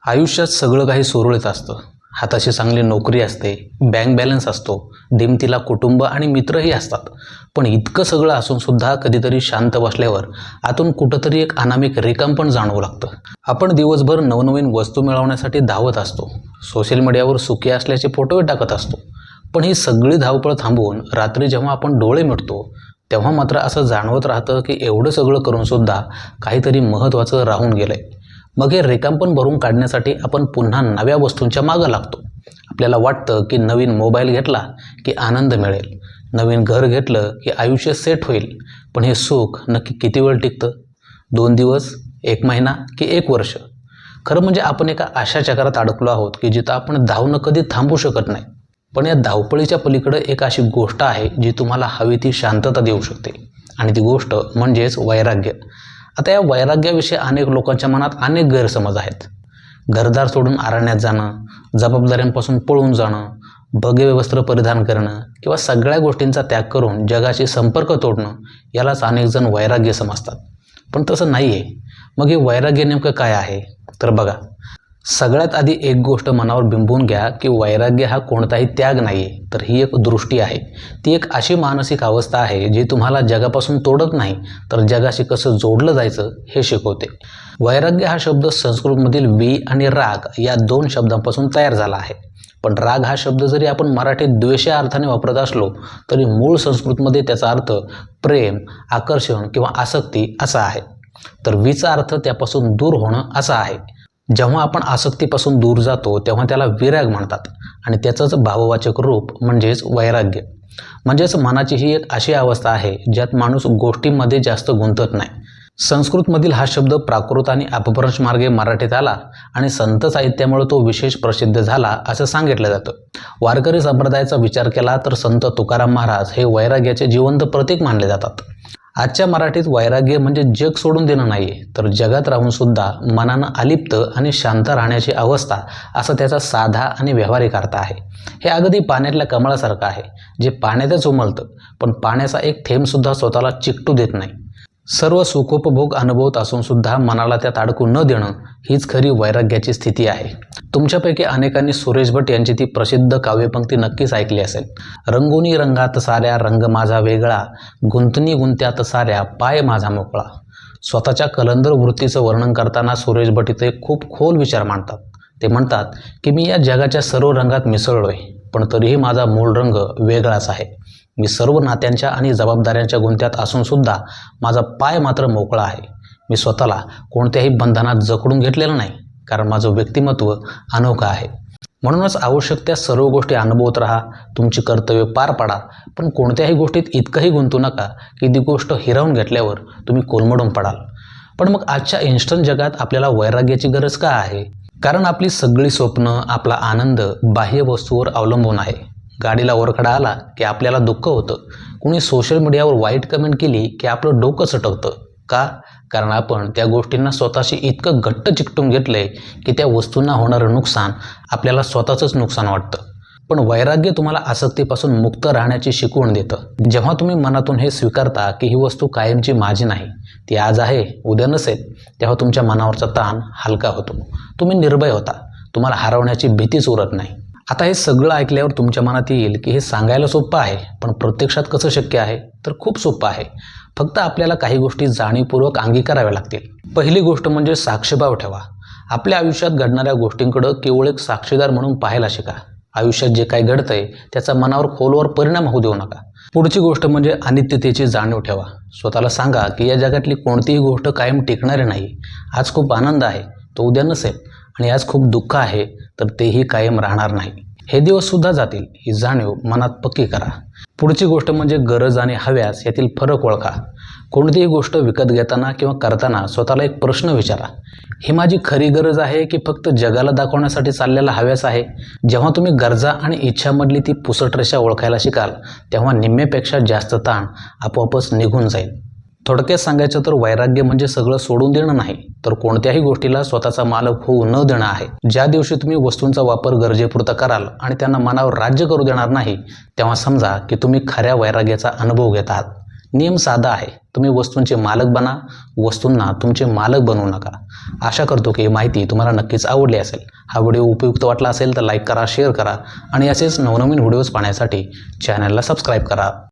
आयुष्यात सगळं काही सुरळीत असतं. हाताशी चांगली नोकरी असते, बँक बॅलन्स असतो, दिमतीला कुटुंब आणि मित्रही असतात. पण इतकं सगळं असूनसुद्धा कधीतरी शांत बसल्यावर आतून कुठंतरी एक अनामिक रिकामपण जाणवू लागतं. आपण दिवसभर नवनवीन वस्तू मिळवण्यासाठी धावत असतो, सोशल मीडियावर सुखी असल्याचे फोटोही टाकत असतो. पण ही सगळी धावपळ थांबवून रात्री जेव्हा आपण डोळे मिटतो तेव्हा मात्र असं जाणवत राहतं की एवढं सगळं करूनसुद्धा काहीतरी महत्त्वाचं राहून गेलंय. मग हे रिकामपण भरून काढण्यासाठी आपण पुन्हा नव्या वस्तूंच्या मागं लागतो. आपल्याला वाटतं की नवीन मोबाईल घेतला की आनंद मिळेल, नवीन घर घेतलं की आयुष्य सेट होईल. पण हे सुख नक्की किती वेळ टिकतं? 2 दिवस, 1 महिना की 1 वर्ष? खरं म्हणजे आपण एका अशा चक्रात अडकलो आहोत की जिथं आपण धावणं कधी थांबू शकत नाही. पण या धावपळीच्या पलीकडे एक अशी गोष्ट आहे जी तुम्हाला हवी ती शांतता देऊ शकते, आणि ती गोष्ट म्हणजेच वैराग्य. आता या वैराग्याविषयी अनेक लोकांच्या मनात अनेक गैरसमज आहेत. घरदार सोडून अरण्यात जाणं, जबाबदाऱ्यांपासून पळून जाणं, भगवे वस्त्र परिधान करणं किंवा सगळ्या गोष्टींचा त्याग करून जगाशी संपर्क तोडणं, यालाच अनेक जण वैराग्य समजतात. पण तसं नाही आहे. मग हे वैराग्य नेमकं काय आहे? तर बघा, सगळ्यात आधी एक गोष्ट मनावर बिंबवून घ्या की वैराग्य हा कोणताही त्याग नाही आहे, तर ही एक दृष्टी आहे. ती एक अशी मानसिक अवस्था आहे जी तुम्हाला जगापासून तोडत नाही, तर जगाशी कसं जोडलं जायचं हे शिकवते. वैराग्य हा शब्द संस्कृतमधील वी आणि राग या 2 शब्दांपासून तयार झाला आहे. पण राग हा शब्द जरी आपण मराठीत द्वेष या अर्थाने वापरत असलो तरी मूळ संस्कृतमध्ये त्याचा अर्थ प्रेम, आकर्षण किंवा आसक्ती असा आहे. तर वीचा अर्थ त्यापासून दूर होणं असा आहे. जेव्हा आपण आसक्तीपासून दूर जातो तेव्हा त्याला विराग म्हणतात, आणि त्याचंच भाववाचक रूप म्हणजेच वैराग्य. म्हणजेच मनाची ही एक अशी अवस्था आहे ज्यात माणूस गोष्टींमध्ये जास्त गुंतत नाही. संस्कृतमधील हा शब्द प्राकृत आणि अपभ्रंश मार्गे मराठीत आला आणि संत साहित्यामुळे तो विशेष प्रसिद्ध झाला असं सांगितलं जातं. वारकरी संप्रदायाचा विचार केला तर संत तुकाराम महाराज हे वैराग्याचे जिवंत प्रतीक मानले जातात. आजच्या मराठीत वैराग्य म्हणजे जग सोडून देणं नाही, तर जगात राहून सुद्धा मनानं अलिप्त आणि शांत राहण्याची अवस्था, असा त्याचा साधा आणि व्यावहारिक अर्थ आहे. हे अगदी पाण्यातल्या कमळासारखं आहे, जे पाण्यातच उमलतं पण पाण्याचा एक थेंबसुद्धा स्वतःला चिकटू देत नाही. सर्व सुखोपभोग अनुभवत असून सुद्धा मनाला त्यात अडकू न देणं हीच खरी वैराग्याची स्थिती आहे. तुमच्यापैकी अनेकांनी सुरेश भट यांची ती प्रसिद्ध काव्यपंक्ती नक्कीच ऐकली असेल. रंगोनी रंगात साऱ्या रंग माझा वेगळा, गुंतनी गुंत्यात साऱ्या पाय माझा मोकळा. स्वतःच्या कलंदर वृत्तीचं वर्णन करताना सुरेश भट इथे खूप खोल विचार मांडतात. ते म्हणतात की मी या जगाच्या सर्व रंगात मिसळलोय, पण तरीही माझा मूळ रंग वेगळाच आहे. मी सर्व नात्यांच्या आणि जबाबदाऱ्यांच्या गुंत्यात असूनसुद्धा माझा पाय मात्र मोकळा आहे. मी स्वतःला कोणत्याही बंधनात जकडून घेतलेलं नाही, कारण माझं व्यक्तिमत्व अनोखं आहे. म्हणूनच आवश्यक त्या सर्व गोष्टी अनुभवत राहा, तुमची कर्तव्य पार पाडा, पण कोणत्याही गोष्टीत इतकंही गुंतू नका की ती गोष्ट हिरावून घेतल्यावर तुम्ही कोलमडून पडाल. पण मग आजच्या इन्स्टंट जगात आपल्याला वैराग्याची गरज का आहे? कारण आपली सगळी स्वप्न, आपला आनंद बाह्य वस्तूवर अवलंबून आहे. गाडीला ओरखडा आला की आपल्याला दुःख होतं. कुणी सोशल मीडियावर वाईट कमेंट केली की आपलं डोकं सटकतं. का? कारण आपण त्या गोष्टींना स्वतःशी इतकं घट्ट चिकटून घेतलंय की त्या वस्तूंना होणारं नुकसान आपल्याला स्वतःचंच नुकसान वाटतं. पण वैराग्य तुम्हाला आसक्तीपासून मुक्त राहण्याची शिकवण देतं. जेव्हा तुम्ही मनातून हे स्वीकारता की ही वस्तू कायमची माझी नाही, ती आज आहे उद्या नसेल, तेव्हा तुमच्या मनावरचा ताण हलका होतो. तुम्ही निर्भय होता. तुम्हाला हरवण्याची भीतीच उरत नाही. आता हे सगळं ऐकल्यावर तुमच्या मनात येईल की हे सांगायला सोपं आहे, पण प्रत्यक्षात कसं शक्य आहे? तर खूप सोपं आहे. फक्त आपल्याला काही गोष्टी जाणीवपूर्वक अंगीकाराव्या लागतील. पहिली गोष्ट म्हणजे साक्षीभाव ठेवा. आपल्या आयुष्यात घडणाऱ्या गोष्टींकडं केवळ एक साक्षीदार म्हणून पाहायला शिका. आयुष्यात जे काही घडतंय त्याचा मनावर खोलवर परिणाम होऊ देऊ नका. पुढची गोष्ट म्हणजे अनित्यतेची जाणीव ठेवा. स्वतःला सांगा की या जगातली कोणतीही गोष्ट कायम टिकणारी नाही. आज खूप आनंद आहे, तो उद्या नसेल, आणि आज खूप दुःख आहे, तर तेही कायम राहणार नाही. हे दिवससुद्धा जातील, ही जाणीव मनात पक्की करा. पुढची गोष्ट म्हणजे गरज आणि हव्यास यातील फरक ओळखा. कोणतीही गोष्ट विकत घेताना किंवा करताना स्वतःला एक प्रश्न विचारा, ही माझी खरी गरज आहे की फक्त जगाला दाखवण्यासाठी चाललेला हव्यास आहे? जेव्हा तुम्ही गरजा आणि इच्छामधली ती पुसट रेषा ओळखायला शिकाल तेव्हा निम्म्यापेक्षा जास्त ताण आपोआपच निघून जाईल. थोडक्यात सांगायचं तर वैराग्य म्हणजे सगळं सोडून देणं नाही, तर कोणत्याही गोष्टीला स्वतःचा मालक होऊ न देणं आहे. ज्या दिवशी तुम्ही वस्तूंचा वापर गरजेपुरता कराल आणि त्यांना मनावर राज्य करू देणार नाही, तेव्हा समजा की तुम्ही खऱ्या वैराग्याचा अनुभव घेत आहात. नियम साधा आहे, तुम्ही वस्तूंचे मालक बना, वस्तूंना तुमचे मालक बनवू नका. आशा करतो की ही माहिती तुम्हाला नक्कीच आवडली असेल. हा व्हिडिओ उपयुक्त वाटला असेल तर लाईक करा, शेअर करा आणि असेच नवनवीन व्हिडिओज पाहण्यासाठी चॅनलला सबस्क्राईब करा.